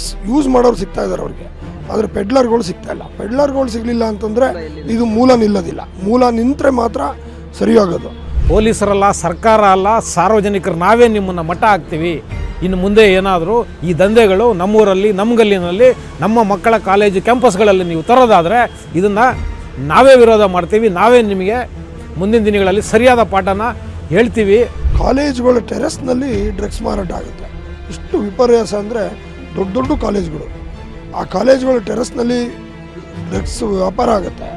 Drugs use ಮಾಡೋರು ಸಿಗ್ತಾ ಇದ್ದಾರೆ ಅವ್ರಿಗೆ, ಆದರೆ ಪೆಡ್ಲರ್ಗಳು ಸಿಗ್ತಾ ಇಲ್ಲ. ಪೆಡ್ಲರ್ಗಳು ಸಿಗಲಿಲ್ಲ ಅಂತಂದರೆ ಇದು ಮೂಲ ನಿಲ್ಲೋದಿಲ್ಲ. ಮೂಲ ನಿಂತರೆ ಮಾತ್ರ ಸರಿಯಾಗೋದು. ಪೊಲೀಸರಲ್ಲ, ಸರ್ಕಾರ ಅಲ್ಲ, ಸಾರ್ವಜನಿಕರು ನಾವೇ ನಿಮ್ಮನ್ನು ಮಟ್ಟ ಹಾಕ್ತೀವಿ. ಇನ್ನು ಮುಂದೆ ಏನಾದರೂ ಈ ದಂಧೆಗಳು ನಮ್ಮೂರಲ್ಲಿ, ನಮ್ಮ ಗಲ್ಲಿನಲ್ಲಿ, ನಮ್ಮ ಮಕ್ಕಳ ಕಾಲೇಜು ಕ್ಯಾಂಪಸ್ಗಳಲ್ಲಿ ನೀವು ತರೋದಾದರೆ ಇದನ್ನು ನಾವೇ ವಿರೋಧ ಮಾಡ್ತೀವಿ. ನಾವೇ ನಿಮಗೆ ಮುಂದಿನ ದಿನಗಳಲ್ಲಿ ಸರಿಯಾದ ಪಾಠನ ಹೇಳ್ತೀವಿ. ಕಾಲೇಜುಗಳ ಟೆರೆಸ್ನಲ್ಲಿ ಡ್ರಗ್ಸ್ ಮಾರಾಟ ಆಗುತ್ತೆ. ಇಷ್ಟು ವಿಪರ್ಯಾಸ ಅಂದರೆ ದೊಡ್ಡ ದೊಡ್ಡ ಕಾಲೇಜುಗಳು, ಆ ಕಾಲೇಜುಗಳ ಟೆರೆಸ್ನಲ್ಲಿ ಡ್ರಗ್ಸ್ ವ್ಯಾಪಾರ ಆಗುತ್ತೆ.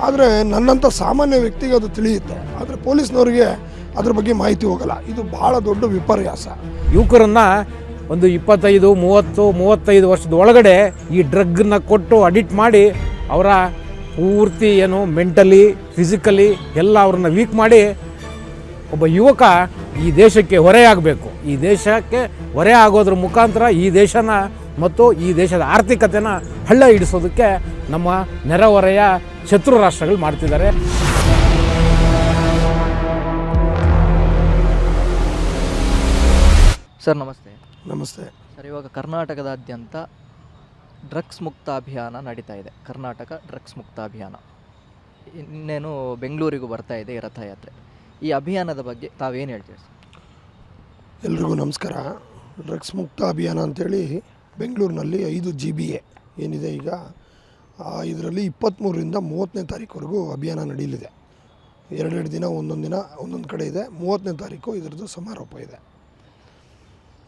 ಆದರೆ ನನ್ನಂಥ ಸಾಮಾನ್ಯ ವ್ಯಕ್ತಿಗೆ ಅದು ತಿಳಿಯುತ್ತೆ, ಆದರೆ ಪೊಲೀಸ್ನವರಿಗೆ ಅದ್ರ ಬಗ್ಗೆ ಮಾಹಿತಿ ಹೋಗಲ್ಲ. ಇದು ಭಾಳ ದೊಡ್ಡ ವಿಪರ್ಯಾಸ. ಯುವಕರನ್ನು ಒಂದು 25, 30, 35 ವರ್ಷದ ಒಳಗಡೆ ಈ ಡ್ರಗ್ನ ಕೊಟ್ಟು ಅಡಿಕ್ಟ್ ಮಾಡಿ ಅವರ ಪೂರ್ತಿ ಏನು ಮೆಂಟಲಿ, ಫಿಸಿಕಲಿ ಎಲ್ಲ ಅವ್ರನ್ನ ವೀಕ್ ಮಾಡಿ ಒಬ್ಬ ಯುವಕ ಈ ದೇಶಕ್ಕೆ ಹೊರೆಯಾಗಬೇಕು. ಈ ದೇಶಕ್ಕೆ ಹೊರೆ ಆಗೋದ್ರ ಮುಖಾಂತರ ಈ ದೇಶನ ಮತ್ತು ಈ ದೇಶದ ಆರ್ಥಿಕತೆನ ಹಳ್ಳ ಹಿಡಿಸೋದಕ್ಕೆ ನಮ್ಮ ನೆರೆಹೊರೆಯ ಶತ್ರು ರಾಷ್ಟ್ರಗಳು ಮಾಡ್ತಿದ್ದಾರೆ. ಸರ್ ನಮಸ್ತೆ. ನಮಸ್ತೆ ಸರ್, ಇವಾಗ ಕರ್ನಾಟಕದಾದ್ಯಂತ ಡ್ರಗ್ಸ್ ಮುಕ್ತ ಅಭಿಯಾನ ನಡೀತಾ ಇದೆ. ಕರ್ನಾಟಕ ಡ್ರಗ್ಸ್ ಮುಕ್ತ ಅಭಿಯಾನ ಇನ್ನೇನು ಬೆಂಗಳೂರಿಗೂ ಬರ್ತಾ ಇದೆ ಈ ರಥಯಾತ್ರೆ. ಈ ಅಭಿಯಾನದ ಬಗ್ಗೆ ತಾವೇನು ಹೇಳ್ತೀರಿ ಸರ್? ಎಲ್ರಿಗೂ ನಮಸ್ಕಾರ. ಡ್ರಗ್ಸ್ ಮುಕ್ತ ಅಭಿಯಾನ ಅಂಥೇಳಿ ಬೆಂಗಳೂರಿನಲ್ಲಿ 5 GBA ಏನಿದೆ ಈಗ, ಇದರಲ್ಲಿ 23ರಿಂದ 30ನೇ ತಾರೀಕುವರೆಗೂ ಅಭಿಯಾನ ನಡೀಲಿದೆ. 2 ದಿನ ಒಂದೊಂದು ಕಡೆ ಇದೆ. 30ನೇ ತಾರೀಕು ಇದರದ್ದು ಸಮಾರೋಪ ಇದೆ.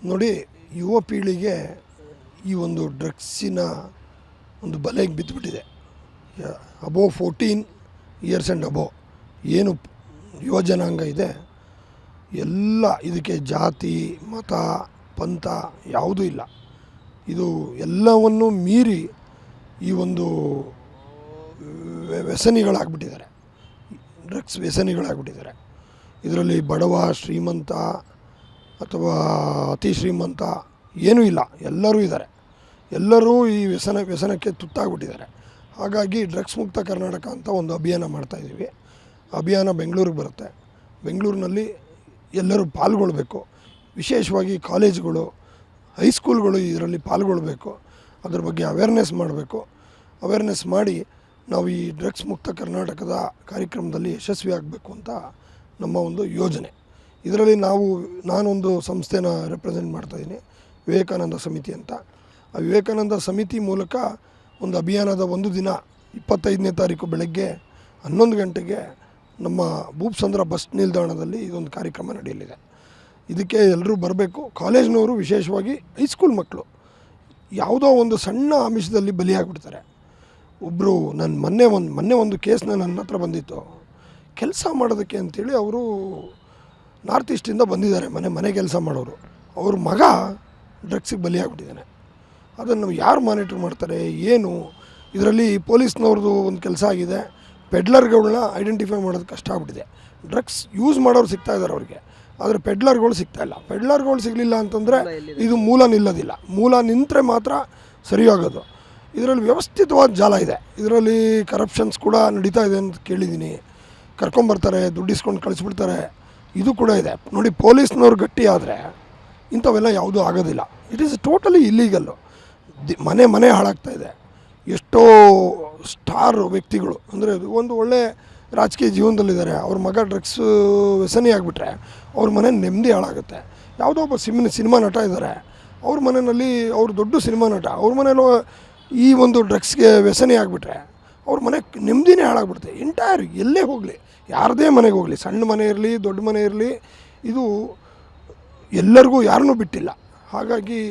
ನೋಡಿ, ಯುವ ಪೀಳಿಗೆ ಈ ಒಂದು ಡ್ರಗ್ಸಿನ ಒಂದು ಬಲೆಗೆ ಬಿದ್ದುಬಿಟ್ಟಿದೆ. ಅಬೋವ್ 14 ಇಯರ್ಸ್ ಆ್ಯಂಡ್ ಅಬೋವ್ ಏನು ಯುವ ಜನಾಂಗ ಇದೆ, ಎಲ್ಲ ಇದಕ್ಕೆ ಜಾತಿ, ಮತ, ಪಂಥ ಯಾವುದೂ ಇಲ್ಲ. ಇದು ಎಲ್ಲವನ್ನೂ ಮೀರಿ ಈ ಒಂದು ವ್ಯಸನಿಗಳಾಗ್ಬಿಟ್ಟಿದ್ದಾರೆ, ಡ್ರಗ್ಸ್ ವ್ಯಸನಿಗಳಾಗ್ಬಿಟ್ಟಿದ್ದಾರೆ. ಇದರಲ್ಲಿ ಬಡವ, ಶ್ರೀಮಂತ ಅಥವಾ ಅತಿ ಶ್ರೀಮಂತ ಏನೂ ಇಲ್ಲ, ಎಲ್ಲರೂ ಇದ್ದಾರೆ. ಎಲ್ಲರೂ ಈ ವ್ಯಸನಕ್ಕೆ ತುತ್ತಾಗ್ಬಿಟ್ಟಿದ್ದಾರೆ. ಹಾಗಾಗಿ ಡ್ರಗ್ಸ್ ಮುಕ್ತ ಕರ್ನಾಟಕ ಅಂತ ಒಂದು ಅಭಿಯಾನ ಮಾಡ್ತಾಯಿದ್ದೀವಿ. ಅಭಿಯಾನ ಬೆಂಗಳೂರಿಗೆ ಬರುತ್ತೆ. ಬೆಂಗಳೂರಿನಲ್ಲಿ ಎಲ್ಲರೂ ಪಾಲ್ಗೊಳ್ಬೇಕು. ವಿಶೇಷವಾಗಿ ಕಾಲೇಜುಗಳು, ಹೈಸ್ಕೂಲ್ಗಳು ಇದರಲ್ಲಿ ಪಾಲ್ಗೊಳ್ಬೇಕು. ಅದ್ರ ಬಗ್ಗೆ ಅವೇರ್ನೆಸ್ ಮಾಡಬೇಕು. ಅವೇರ್ನೆಸ್ ಮಾಡಿ ನಾವು ಈ ಡ್ರಗ್ಸ್ ಮುಕ್ತ ಕರ್ನಾಟಕದ ಕಾರ್ಯಕ್ರಮದಲ್ಲಿ ಯಶಸ್ವಿ ಆಗಬೇಕು ಅಂತ ನಮ್ಮ ಒಂದು ಯೋಜನೆ. ಇದರಲ್ಲಿ ನಾನೊಂದು ಸಂಸ್ಥೆನ ರೆಪ್ರೆಸೆಂಟ್ ಮಾಡ್ತಾಯಿದ್ದೀನಿ, ವಿವೇಕಾನಂದ ಸಮಿತಿ ಅಂತ. ಆ ವಿವೇಕಾನಂದ ಸಮಿತಿ ಮೂಲಕ ಒಂದು ಅಭಿಯಾನದ ಒಂದು ದಿನ 25ನೇ ತಾರೀಕು ಬೆಳಗ್ಗೆ 11 ಗಂಟೆಗೆ ನಮ್ಮ ಭೂಪಸಂದ್ರ ಬಸ್ ನಿಲ್ದಾಣದಲ್ಲಿ ಇದೊಂದು ಕಾರ್ಯಕ್ರಮ ನಡೆಯಲಿದೆ. ಇದಕ್ಕೆ ಎಲ್ಲರೂ ಬರಬೇಕು. ಕಾಲೇಜ್ನವರು, ವಿಶೇಷವಾಗಿ ಹೈಸ್ಕೂಲ್ ಮಕ್ಕಳು ಯಾವುದೋ ಒಂದು ಸಣ್ಣ ಆಮಿಷದಲ್ಲಿ ಬಲಿಯಾಗ್ಬಿಡ್ತಾರೆ. ಒಬ್ಬರು ಮೊನ್ನೆ ಒಂದು ಕೇಸ್ನ ನನ್ನ ಹತ್ರ ಬಂದಿತ್ತು. ಕೆಲಸ ಮಾಡೋದಕ್ಕೆ ಅಂಥೇಳಿ ಅವರು ನಾರ್ತ್ ಈಸ್ಟಿಂದ ಬಂದಿದ್ದಾರೆ, ಮನೆ ಕೆಲಸ ಮಾಡೋರು. ಅವ್ರ ಮಗ ಡ್ರಗ್ಸಿಗೆ ಬಲಿಯಾಗ್ಬಿಟ್ಟಿದ್ದಾನೆ. ಅದನ್ನು ಯಾರು ಮಾನಿಟ್ರ್ ಮಾಡ್ತಾರೆ ಏನು? ಇದರಲ್ಲಿ ಪೊಲೀಸ್ನವ್ರದ್ದು ಒಂದು ಕೆಲಸ ಆಗಿದೆ. ಪೆಡ್ಲರ್ಗಳನ್ನ ಐಡೆಂಟಿಫೈ ಮಾಡೋದು ಕಷ್ಟ ಆಗ್ಬಿಟ್ಟಿದೆ. ಡ್ರಗ್ಸ್ ಯೂಸ್ ಮಾಡೋರು ಸಿಗ್ತಾ ಇದ್ದಾರೆ ಅವ್ರಿಗೆ, ಆದರೆ ಪೆಡ್ಲರ್ಗಳು ಸಿಗ್ತಾ ಇಲ್ಲ. ಪೆಡ್ಲರ್ಗಳು ಸಿಗಲಿಲ್ಲ ಅಂತಂದರೆ ಇದು ಮೂಲ ನಿಲ್ಲೋದಿಲ್ಲ. ಮೂಲ ನಿಂತರೆ ಮಾತ್ರ ಸರಿಯಾಗೋದು. ಇದರಲ್ಲಿ ವ್ಯವಸ್ಥಿತವಾದ ಜಾಲ ಇದೆ. ಇದರಲ್ಲಿ ಕರಪ್ಷನ್ಸ್ ಕೂಡ ನಡೀತಾ ಇದೆ ಅಂತ ಕೇಳಿದ್ದೀನಿ. ಕರ್ಕೊಂಬರ್ತಾರೆ, ದುಡ್ಡು ಇಸ್ಕೊಂಡು ಕಳಿಸ್ಬಿಡ್ತಾರೆ. ಇದು ಕೂಡ ಇದೆ. ನೋಡಿ, ಪೊಲೀಸ್ನವ್ರು ಗಟ್ಟಿ ಆದರೆ ಇಂಥವೆಲ್ಲ ಯಾವುದೂ ಆಗೋದಿಲ್ಲ. It is totally illegal. ಮನೆ ಹಾಳಾಗ್ತಾಯಿದೆ. ಎಷ್ಟೋ ಸ್ಟಾರ್ ವ್ಯಕ್ತಿಗಳು, ಅಂದರೆ ಒಂದು ಒಳ್ಳೆ ರಾಜಕೀಯ ಜೀವನದಲ್ಲಿದ್ದಾರೆ, ಅವ್ರ ಮಗ ಡ್ರಗ್ಸ್ ವ್ಯಸನಿ ಆಗಿಬಿಟ್ರೆ ಅವ್ರ ಮನೆ ನೆಮ್ಮದಿ ಹಾಳಾಗುತ್ತೆ. ಯಾವುದೋ ಒಬ್ಬ ಸಿನಿಮಾ ನಟ ಇದ್ದಾರೆ, ಅವ್ರ ಮನೆಯಲ್ಲಿ, ಅವ್ರ ದೊಡ್ಡ ಸಿನಿಮಾ ನಟ, ಅವ್ರ ಮನೇಲೂ ಈ ಒಂದು ಡ್ರಗ್ಸ್ಗೆ ವ್ಯಸನಿ ಆಗಿಬಿಟ್ರೆ ಅವ್ರ ಮನೆ ನೆಮ್ಮದಿನೇ ಹಾಳಾಗ್ಬಿಡುತ್ತೆ. ಎಂಟೈರ್ ಎಲ್ಲೇ ಹೋಗಲಿ, ಯಾರದೇ ಮನೆಗೆ ಹೋಗಲಿ, ಸಣ್ಣ ಮನೆ ಇರಲಿ, ದೊಡ್ಡ ಮನೆ ಇರಲಿ, ಇದು ಎಲ್ಲರಿಗೂ ಯಾರನ್ನೂ ಬಿಟ್ಟಿಲ್ಲ. ಹಾಗಾಗಿ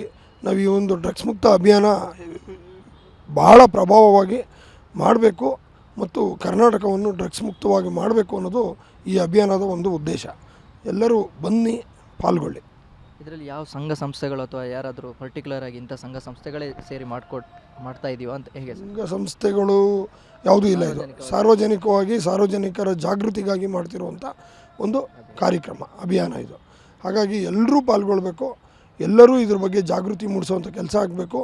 ನಾವು ಈ ಒಂದು ಡ್ರಗ್ಸ್ ಮುಕ್ತ ಅಭಿಯಾನ ಭಾಳ ಪ್ರಭಾವವಾಗಿ ಮಾಡಬೇಕು ಮತ್ತು ಕರ್ನಾಟಕವನ್ನು ಡ್ರಗ್ಸ್ ಮುಕ್ತವಾಗಿ ಮಾಡಬೇಕು ಅನ್ನೋದು ಈ ಅಭಿಯಾನದ ಒಂದು ಉದ್ದೇಶ. ಎಲ್ಲರೂ ಬನ್ನಿ, ಪಾಲ್ಗೊಳ್ಳಿ. ಇದರಲ್ಲಿ ಯಾವ ಸಂಘ ಸಂಸ್ಥೆಗಳು ಅಥವಾ ಯಾರಾದರೂ ಪರ್ಟಿಕ್ಯುಲರ್ ಆಗಿ ಇಂಥ ಸಂಘ ಸಂಸ್ಥೆಗಳೇ ಸೇರಿ ಮಾಡ್ತಾ ಇದೀವ ಅಂತ ಹೇಗೆ? ಸಂಘ ಸಂಸ್ಥೆಗಳು ಯಾವುದೂ ಇಲ್ಲ. ಇದು ಸಾರ್ವಜನಿಕವಾಗಿ, ಸಾರ್ವಜನಿಕರ ಜಾಗೃತಿಗಾಗಿ ಮಾಡ್ತಿರುವಂಥ ಒಂದು ಕಾರ್ಯಕ್ರಮ, ಅಭಿಯಾನ ಇದು. ಹಾಗಾಗಿ ಎಲ್ಲರೂ ಪಾಲ್ಗೊಳ್ಬೇಕು. ಎಲ್ಲರೂ ಇದ್ರ ಬಗ್ಗೆ ಜಾಗೃತಿ ಮೂಡಿಸುವಂಥ ಕೆಲಸ ಆಗಬೇಕು.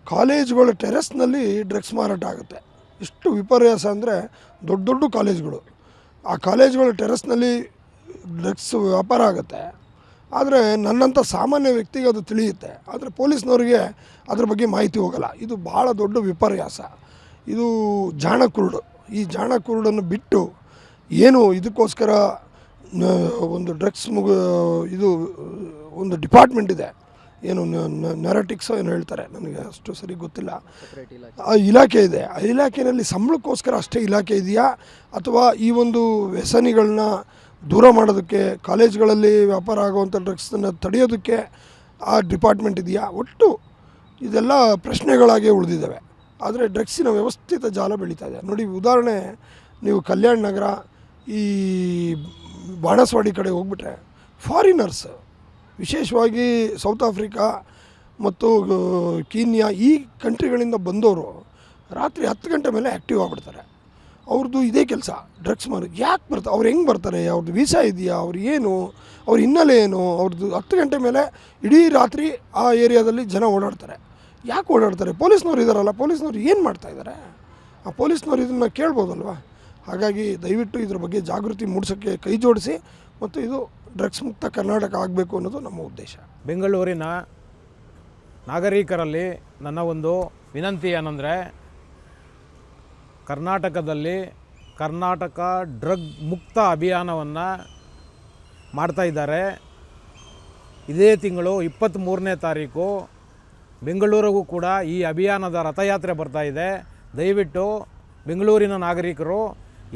ಕಾಲೇಜುಗಳ ಟೆರೆಸ್ನಲ್ಲಿ ಡ್ರಗ್ಸ್ ಮಾರಾಟ ಆಗುತ್ತೆ. ಇಷ್ಟು ವಿಪರ್ಯಾಸ ಅಂದರೆ ದೊಡ್ಡ ದೊಡ್ಡ ಕಾಲೇಜುಗಳು, ಆ ಕಾಲೇಜುಗಳ ಟೆರೆಸ್ನಲ್ಲಿ ಡ್ರಗ್ಸ್ ವ್ಯಾಪಾರ ಆಗುತ್ತೆ. ಆದರೆ ನನ್ನಂಥ ಸಾಮಾನ್ಯ ವ್ಯಕ್ತಿಗೆ ಅದು ತಿಳಿಯುತ್ತೆ. ಆದರೆ ಪೊಲೀಸ್ನವರಿಗೆ ಅದ್ರ ಬಗ್ಗೆ ಮಾಹಿತಿ ಹೋಗಲ್ಲ. ಇದು ಭಾಳ ದೊಡ್ಡ ವಿಪರ್ಯಾಸ. ಇದು ಜಾಣ ಕುರುಡು. ಈ ಜಾಣ ಕುರುಡನ್ನು ಬಿಟ್ಟು ಏನು ಇದಕ್ಕೋಸ್ಕರ ಒಂದು ಡ್ರಗ್ಸ್ ಇದು ಒಂದು ಡಿಪಾರ್ಟ್ಮೆಂಟ್ ಇದೆ, ಏನು ನೆರಟಿಕ್ಸ್ ಏನು ಹೇಳ್ತಾರೆ, ನನಗೆ ಅಷ್ಟು ಸರಿ ಗೊತ್ತಿಲ್ಲ. ಆ ಇಲಾಖೆ ಇದೆ. ಆ ಇಲಾಖೆಯಲ್ಲಿ ಸಂಬಳಕ್ಕೋಸ್ಕರ ಅಷ್ಟೇ ಇಲಾಖೆ ಇದೆಯಾ, ಅಥವಾ ಈ ಒಂದು ವ್ಯಸನಿಗಳನ್ನ ದೂರ ಮಾಡೋದಕ್ಕೆ, ಕಾಲೇಜ್ಗಳಲ್ಲಿ ವ್ಯಾಪಾರ ಆಗುವಂಥ ಡ್ರಗ್ಸನ್ನು ತಡೆಯೋದಕ್ಕೆ ಆ ಡಿಪಾರ್ಟ್ಮೆಂಟ್ ಇದೆಯಾ? ಒಟ್ಟು ಇದೆಲ್ಲ ಪ್ರಶ್ನೆಗಳಾಗೇ ಉಳಿದಿದ್ದಾವೆ. ಆದರೆ ಡ್ರಗ್ಸಿನ ವ್ಯವಸ್ಥಿತ ಜಾಲ ಬೆಳೀತಾ ಇದೆ. ನೋಡಿ, ಉದಾಹರಣೆ, ನೀವು ಕಲ್ಯಾಣ ನಗರ, ಈ ಬಾಣಸ್ವಾಡಿ ಕಡೆ ಹೋಗ್ಬಿಟ್ರೆ ಫಾರಿನರ್ಸ್, ವಿಶೇಷವಾಗಿ ಸೌತ್ ಆಫ್ರಿಕಾ ಮತ್ತು ಕೀನ್ಯಾ ಈ ಕಂಟ್ರಿಗಳಿಂದ ಬಂದವರು ರಾತ್ರಿ 10 ಗಂಟೆ ಮೇಲೆ ಆ್ಯಕ್ಟಿವ್ ಆಗಿಬಿಡ್ತಾರೆ. ಅವ್ರದ್ದು ಇದೇ ಕೆಲಸ, ಡ್ರಗ್ಸ್ ಮಾರೋದು. ಯಾಕೆ ಬರ್ತಾರೆ? ಅವ್ರು ಹೆಂಗೆ ಬರ್ತಾರೆ? ಅವ್ರದ್ದು ವೀಸಾ ಇದೆಯಾ? ಅವ್ರು ಏನು, ಅವ್ರ ಹಿನ್ನೆಲೆ ಏನು? ಅವ್ರದ್ದು 10 ಗಂಟೆ ಮೇಲೆ ಇಡೀ ರಾತ್ರಿ ಆ ಏರಿಯಾದಲ್ಲಿ ಜನ ಓಡಾಡ್ತಾರೆ. ಯಾಕೆ ಓಡಾಡ್ತಾರೆ? ಪೊಲೀಸ್ನವ್ರು ಇದ್ದಾರಲ್ಲ, ಪೊಲೀಸ್ನವ್ರು ಏನು ಮಾಡ್ತಾಯಿದ್ದಾರೆ? ಆ ಪೊಲೀಸ್ನವ್ರು ಇದನ್ನು ಕೇಳ್ಬೋದಲ್ವ? ಹಾಗಾಗಿ ದಯವಿಟ್ಟು ಇದ್ರ ಬಗ್ಗೆ ಜಾಗೃತಿ ಮೂಡಿಸೋಕ್ಕೆ ಕೈ ಜೋಡಿಸಿ, ಮತ್ತು ಇದು ಡ್ರಗ್ಸ್ ಮುಕ್ತ ಕರ್ನಾಟಕ ಆಗಬೇಕು ಅನ್ನೋದು ನಮ್ಮ ಉದ್ದೇಶ. ಬೆಂಗಳೂರಿನ ನಾಗರಿಕರಲ್ಲಿ ನನ್ನ ಒಂದು ವಿನಂತಿ ಏನಂದರೆ, ಕರ್ನಾಟಕದಲ್ಲಿ ಕರ್ನಾಟಕ ಡ್ರಗ್ ಮುಕ್ತ ಅಭಿಯಾನವನ್ನು ಮಾಡ್ತಾಯಿದ್ದಾರೆ. ಇದೇ ತಿಂಗಳು 23ನೇ ತಾರೀಕು ಬೆಂಗಳೂರಿಗೂ ಕೂಡ ಈ ಅಭಿಯಾನದ ರಥಯಾತ್ರೆ ಬರ್ತಾಯಿದೆ. ದಯವಿಟ್ಟು ಬೆಂಗಳೂರಿನ ನಾಗರಿಕರು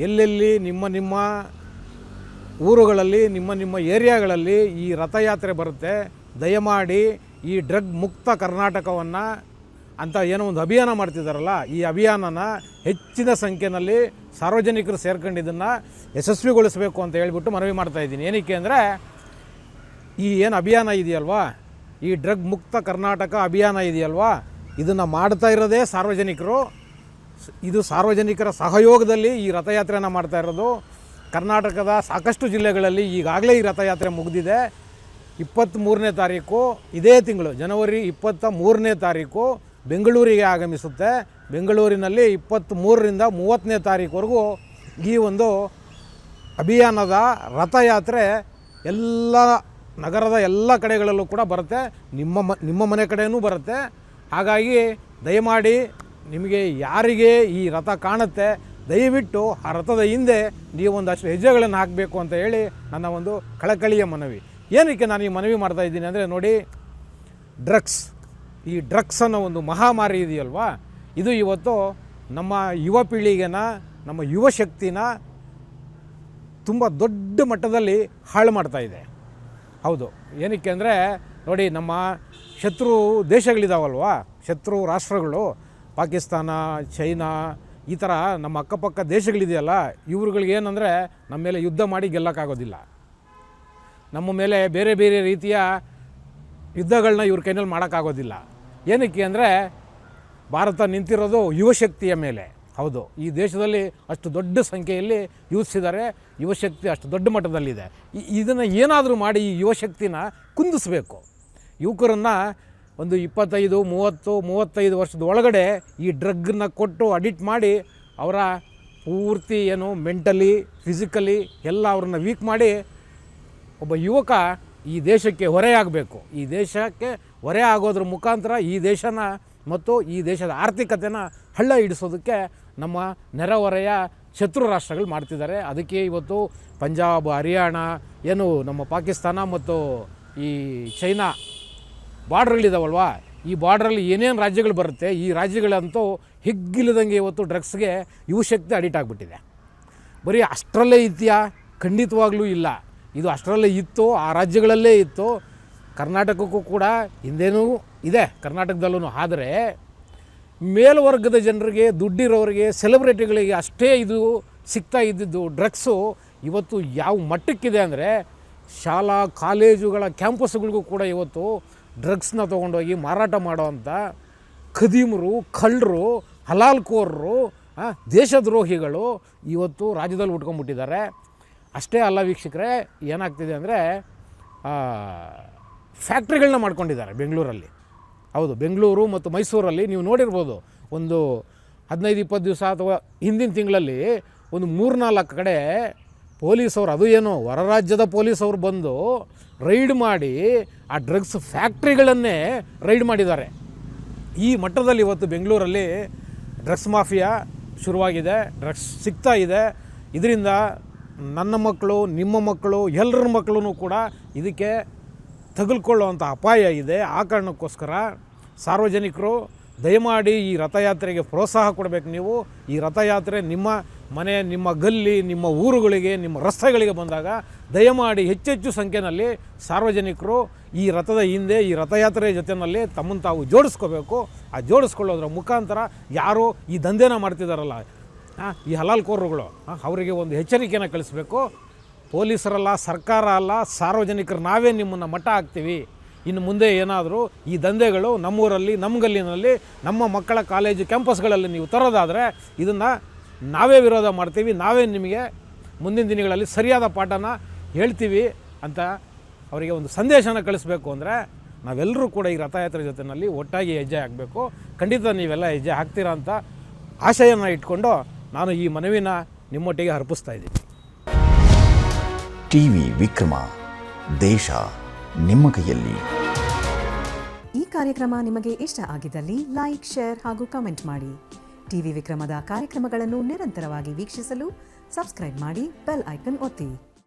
ಎಲ್ಲೆಲ್ಲಿ ನಿಮ್ಮ ಊರುಗಳಲ್ಲಿ, ನಿಮ್ಮ ಏರಿಯಾಗಳಲ್ಲಿ ಈ ರಥಯಾತ್ರೆ ಬರುತ್ತೆ, ದಯಮಾಡಿ ಈ ಡ್ರಗ್ ಮುಕ್ತ ಕರ್ನಾಟಕವನ್ನು ಅಂತ ಏನೋ ಒಂದು ಅಭಿಯಾನ ಮಾಡ್ತಿದ್ದಾರಲ್ಲ, ಈ ಅಭಿಯಾನನ ಹೆಚ್ಚಿನ ಸಂಖ್ಯೆಯಲ್ಲಿ ಸಾರ್ವಜನಿಕರು ಸೇರ್ಕೊಂಡು ಇದನ್ನು ಯಶಸ್ವಿಗೊಳಿಸಬೇಕು ಅಂತ ಹೇಳ್ಬಿಟ್ಟು ಮನವಿ ಮಾಡ್ತಾಯಿದ್ದೀನಿ. ಏನಕ್ಕೆ ಅಂದರೆ, ಈ ಏನು ಅಭಿಯಾನ ಇದೆಯಲ್ವಾ, ಈ ಡ್ರಗ್ ಮುಕ್ತ ಕರ್ನಾಟಕ ಅಭಿಯಾನ ಇದೆಯಲ್ವಾ, ಇದನ್ನು ಮಾಡ್ತಾ ಇರೋದೇ ಸಾರ್ವಜನಿಕರು. ಇದು ಸಾರ್ವಜನಿಕರ ಸಹಯೋಗದಲ್ಲಿ ಈ ರಥಯಾತ್ರೆನ ಮಾಡ್ತಾ ಇರೋದು. ಕರ್ನಾಟಕದ ಸಾಕಷ್ಟು ಜಿಲ್ಲೆಗಳಲ್ಲಿ ಈಗಾಗಲೇ ಈ ರಥಯಾತ್ರೆ ಮುಗಿದಿದೆ. 23ನೇ ತಾರೀಕು ಇದೇ ತಿಂಗಳು ಜನವರಿ 23ನೇ ತಾರೀಕು ಬೆಂಗಳೂರಿಗೆ ಆಗಮಿಸುತ್ತೆ. ಬೆಂಗಳೂರಿನಲ್ಲಿ 23ರಿಂದ 30ನೇ ತಾರೀಕುವರೆಗೂ ಈ ಒಂದು ಅಭಿಯಾನದ ರಥಯಾತ್ರೆ ಎಲ್ಲ ನಗರದ ಎಲ್ಲ ಕಡೆಗಳಲ್ಲೂ ಕೂಡ ಬರುತ್ತೆ. ನಿಮ್ಮ ಮನೆ ಕಡೆಯೂ ಬರುತ್ತೆ. ಹಾಗಾಗಿ ದಯಮಾಡಿ ನಿಮಗೆ ಯಾರಿಗೆ ಈ ರಥ ಕಾಣುತ್ತೆ, ದಯವಿಟ್ಟು ಆ ರಥದ ಹಿಂದೆ ನೀವು ಒಂದಷ್ಟು ಹೆಜ್ಜೆಗಳನ್ನು ಹಾಕಬೇಕು ಅಂತ ಹೇಳಿ ನನ್ನ ಒಂದು ಕಳಕಳಿಯ ಮನವಿ. ಏನಕ್ಕೆ ನಾನು ಈ ಮನವಿ ಮಾಡ್ತಾ ಇದ್ದೀನಿ ಅಂದರೆ, ನೋಡಿ, ಈ ಡ್ರಗ್ಸ್ ಅನ್ನೋ ಒಂದು ಮಹಾಮಾರಿ ಇದೆಯಲ್ವಾ, ಇದು ಇವತ್ತು ನಮ್ಮ ಯುವ ಪೀಳಿಗೆನ, ನಮ್ಮ ಯುವ ಶಕ್ತಿನ ತುಂಬ ದೊಡ್ಡ ಮಟ್ಟದಲ್ಲಿ ಹಾಳು ಮಾಡ್ತಾ ಇದೆ. ಹೌದು, ಏನಕ್ಕೆ ಅಂದರೆ ನೋಡಿ, ನಮ್ಮ ಶತ್ರು ದೇಶಗಳಿದಾವಲ್ವಾ, ಶತ್ರು ರಾಷ್ಟ್ರಗಳು, ಪಾಕಿಸ್ತಾನ, ಚೈನಾ, ಈ ಥರ ನಮ್ಮ ಅಕ್ಕಪಕ್ಕ ದೇಶಗಳಿದೆಯಲ್ಲ, ಇವ್ರುಗಳಿಗೆ ಏನಂದರೆ ನಮ್ಮ ಮೇಲೆ ಯುದ್ಧ ಮಾಡಿ ಗೆಲ್ಲಕ್ಕಾಗೋದಿಲ್ಲ. ನಮ್ಮ ಮೇಲೆ ಬೇರೆ ಬೇರೆ ರೀತಿಯ ಯುದ್ಧಗಳನ್ನ ಇವ್ರ ಕೈನಲ್ಲಿ ಮಾಡೋಕ್ಕಾಗೋದಿಲ್ಲ. ಏನಕ್ಕೆ ಅಂದರೆ, ಭಾರತ ನಿಂತಿರೋದು ಯುವಶಕ್ತಿಯ ಮೇಲೆ. ಹೌದು, ಈ ದೇಶದಲ್ಲಿ ಅಷ್ಟು ದೊಡ್ಡ ಸಂಖ್ಯೆಯಲ್ಲಿ ಯೂತ್ಸ್ ಇದ್ದಾರೆ, ಯುವಶಕ್ತಿ ಅಷ್ಟು ದೊಡ್ಡ ಮಟ್ಟದಲ್ಲಿದೆ. ಇದನ್ನು ಏನಾದರೂ ಮಾಡಿ ಈ ಯುವಶಕ್ತಿನ ಕುಂದಿಸಬೇಕು. ಯುವಕರನ್ನು ಒಂದು 25, 30, 35 ವರ್ಷದ ಒಳಗಡೆ ಈ ಡ್ರಗ್ಗನ್ನು ಕೊಟ್ಟು ಅಡಿಕ್ಟ್ ಮಾಡಿ ಅವರ ಪೂರ್ತಿ ಏನು ಮೆಂಟಲಿ, ಫಿಸಿಕಲಿ ಎಲ್ಲ ಅವ್ರನ್ನ ವೀಕ್ ಮಾಡಿ ಒಬ್ಬ ಯುವಕ ಈ ದೇಶಕ್ಕೆ ಹೊರೆಯಾಗಬೇಕು. ಈ ದೇಶಕ್ಕೆ ಹೊರೆ ಆಗೋದ್ರ ಮುಖಾಂತರ ಈ ದೇಶನ ಮತ್ತು ಈ ದೇಶದ ಆರ್ಥಿಕತೆನ ಹಳ್ಳ ಹಿಡಿಸೋದಕ್ಕೆ ನಮ್ಮ ನೆರೆಹೊರೆಯ ಶತ್ರು ರಾಷ್ಟ್ರಗಳು ಮಾಡ್ತಿದ್ದಾರೆ. ಅದಕ್ಕೆ ಇವತ್ತು ಪಂಜಾಬ್, ಹರಿಯಾಣ, ಏನು ನಮ್ಮ ಪಾಕಿಸ್ತಾನ ಮತ್ತು ಈ ಚೈನಾ ಬಾರ್ಡ್ರಲ್ಲಿದ್ದಾವಲ್ವ, ಈ ಬಾರ್ಡ್ರಲ್ಲಿ ಏನೇನು ರಾಜ್ಯಗಳು ಬರುತ್ತೆ, ಈ ರಾಜ್ಯಗಳಂತೂ ಹಿಗ್ಗಿಲ್ಲದಂಗೆ ಇವತ್ತು ಡ್ರಗ್ಸ್ಗೆ ಯುವಶಕ್ತಿ ಅಡಿಕ್ಟ್ ಆಗಿಬಿಟ್ಟಿದೆ. ಬರೀ ಅಷ್ಟರಲ್ಲೇ ಇದೆಯಾ? ಖಂಡಿತವಾಗ್ಲೂ ಇಲ್ಲ. ಇದು ಅಷ್ಟರಲ್ಲೇ ಇತ್ತು, ಆ ರಾಜ್ಯಗಳಲ್ಲೇ ಇತ್ತು. ಕರ್ನಾಟಕಕ್ಕೂ ಕೂಡ ಹಿಂದೇನೂ ಇದೆ, ಕರ್ನಾಟಕದಲ್ಲೂ. ಆದರೆ ಮೇಲ್ವರ್ಗದ ಜನರಿಗೆ, ದುಡ್ಡಿರೋರಿಗೆ, ಸೆಲೆಬ್ರಿಟಿಗಳಿಗೆ ಅಷ್ಟೇ ಇದು ಸಿಗ್ತಾ ಇದ್ದಿದ್ದು ಡ್ರಗ್ಸು ಇವತ್ತು ಯಾವ ಮಟ್ಟಕ್ಕಿದೆ ಅಂದರೆ, ಶಾಲಾ ಕಾಲೇಜುಗಳ ಕ್ಯಾಂಪಸ್ಗಳಿಗೂ ಕೂಡ ಇವತ್ತು ಡ್ರಗ್ಸ್ನ ತೊಗೊಂಡೋಗಿ ಮಾರಾಟ ಮಾಡೋವಂಥ ಖದೀಮರು, ಕಳ್ಳರು, ಹಲಾಲ್ಕೋರರು, ದೇಶದ್ರೋಹಿಗಳು ಇವತ್ತು ರಾಜ್ಯದಲ್ಲಿ ಉಟ್ಕೊಂಡ್ಬಿಟ್ಟಿದ್ದಾರೆ. ಅಷ್ಟೇ ಅಲ್ಲ ವೀಕ್ಷಕರೇ, ಏನಾಗ್ತಿದೆ ಅಂದರೆ ಫ್ಯಾಕ್ಟ್ರಿಗಳನ್ನ ಮಾಡ್ಕೊಂಡಿದ್ದಾರೆ ಬೆಂಗಳೂರಲ್ಲಿ. ಹೌದು, ಬೆಂಗಳೂರು ಮತ್ತು ಮೈಸೂರಲ್ಲಿ ನೀವು ನೋಡಿರ್ಬೋದು, ಒಂದು 15-20 ದಿವಸ ಅಥವಾ ಹಿಂದಿನ ತಿಂಗಳಲ್ಲಿ ಒಂದು 3-4 ಕಡೆ ಪೊಲೀಸವ್ರು, ಅದು ಏನು ಹೊರ ರಾಜ್ಯದ ಪೊಲೀಸವ್ರು ಬಂದು ರೈಡ್ ಮಾಡಿ ಆ ಡ್ರಗ್ಸ್ ಫ್ಯಾಕ್ಟ್ರಿಗಳನ್ನೇ ರೈಡ್ ಮಾಡಿದ್ದಾರೆ. ಈ ಮಟ್ಟದಲ್ಲಿ ಇವತ್ತು ಬೆಂಗಳೂರಲ್ಲಿ ಡ್ರಗ್ಸ್ ಮಾಫಿಯಾ ಶುರುವಾಗಿದೆ, ಡ್ರಗ್ಸ್ ಸಿಗ್ತಾ ಇದೆ. ಇದರಿಂದ ನನ್ನ ಮಕ್ಕಳು, ನಿಮ್ಮ ಮಕ್ಕಳು, ಎಲ್ಲರ ಮಕ್ಕಳು ಕೂಡ ಇದಕ್ಕೆ ತಗುಲ್ಕೊಳ್ಳುವಂಥ ಅಪಾಯ ಇದೆ. ಆ ಕಾರಣಕ್ಕೋಸ್ಕರ ಸಾರ್ವಜನಿಕರು ದಯಮಾಡಿ ಈ ರಥಯಾತ್ರೆಗೆ ಪ್ರೋತ್ಸಾಹ ಕೊಡಬೇಕು. ನೀವು ಈ ರಥಯಾತ್ರೆ ನಿಮ್ಮ ಮನೆ, ನಿಮ್ಮ ಗಲ್ಲಿ, ನಿಮ್ಮ ಊರುಗಳಿಗೆ, ನಿಮ್ಮ ರಸ್ತೆಗಳಿಗೆ ಬಂದಾಗ ದಯಮಾಡಿ ಹೆಚ್ಚೆಚ್ಚು ಸಂಖ್ಯೆಯಲ್ಲಿ ಸಾರ್ವಜನಿಕರು ಈ ರಥದ ಹಿಂದೆ, ಈ ರಥಯಾತ್ರೆಯ ಜೊತೆಯಲ್ಲಿ ತಮ್ಮನ್ನು ತಾವು ಜೋಡಿಸ್ಕೋಬೇಕು. ಆ ಜೋಡಿಸ್ಕೊಳ್ಳೋದ್ರ ಮುಖಾಂತರ ಯಾರು ಈ ದಂಧೆನ ಮಾಡ್ತಿದ್ದಾರಲ್ಲ, ಈ ಹಲಾಲ್ಕೋರರುಗಳು, ಅವರಿಗೆ ಒಂದು ಎಚ್ಚರಿಕೆಯನ್ನು ಕಳಿಸ್ಬೇಕು. ಪೊಲೀಸರಲ್ಲ, ಸರ್ಕಾರ ಅಲ್ಲ, ಸಾರ್ವಜನಿಕರು ನಾವೇ ನಿಮ್ಮನ್ನು ಮಟ್ಟ ಹಾಕ್ತೀವಿ. ಇನ್ನು ಮುಂದೆ ಏನಾದರೂ ಈ ದಂಧೆಗಳು ನಮ್ಮೂರಲ್ಲಿ, ನಮ್ಮ ಗಲ್ಲಿನಲ್ಲಿ, ನಮ್ಮ ಮಕ್ಕಳ ಕಾಲೇಜು ಕ್ಯಾಂಪಸ್ಗಳಲ್ಲಿ ನೀವು ತರೋದಾದರೆ ಇದನ್ನು ನಾವೇ ವಿರೋಧ ಮಾಡ್ತೀವಿ, ನಾವೇ ನಿಮಗೆ ಮುಂದಿನ ದಿನಗಳಲ್ಲಿ ಸರಿಯಾದ ಪಾಠನ ಹೇಳ್ತೀವಿ ಅಂತ ಅವರಿಗೆ ಒಂದು ಸಂದೇಶನ ಕಳಿಸ್ಬೇಕು. ಅಂದರೆ ನಾವೆಲ್ಲರೂ ಕೂಡ ಈ ರಥಯಾತ್ರೆ ಜೊತೆಯಲ್ಲಿ ಒಟ್ಟಾಗಿ ಹೆಜ್ಜೆ ಹಾಕಬೇಕು. ಖಂಡಿತ ನೀವೆಲ್ಲ ಹೆಜ್ಜೆ ಹಾಕ್ತೀರಾ ಅಂತ ಆಶಯನ ಇಟ್ಕೊಂಡು ನಾನು ಈ ಮನವಿನ ನಿಮ್ಮೊಟ್ಟಿಗೆ ಅರ್ಪಿಸ್ತಾ ಇದ್ದೀನಿ. ಟಿವಿ ವಿಕ್ರಮ, ದೇಶ ನಿಮ್ಮ ಕೈಯಲ್ಲಿ. ಈ ಕಾರ್ಯಕ್ರಮ ನಿಮಗೆ ಇಷ್ಟ ಆಗಿದ್ದಲ್ಲಿ ಲೈಕ್, ಶೇರ್ ಹಾಗೂ ಕಮೆಂಟ್ ಮಾಡಿ. ಟಿವಿ ವಿಕ್ರಮದ ಕಾರ್ಯಕ್ರಮಗಳನ್ನು ನಿರಂತರವಾಗಿ ವೀಕ್ಷಿಸಲು ಸಬ್ಸ್ಕ್ರೈಬ್ ಮಾಡಿ, ಬೆಲ್ ಐಕನ್ ಒತ್ತಿ.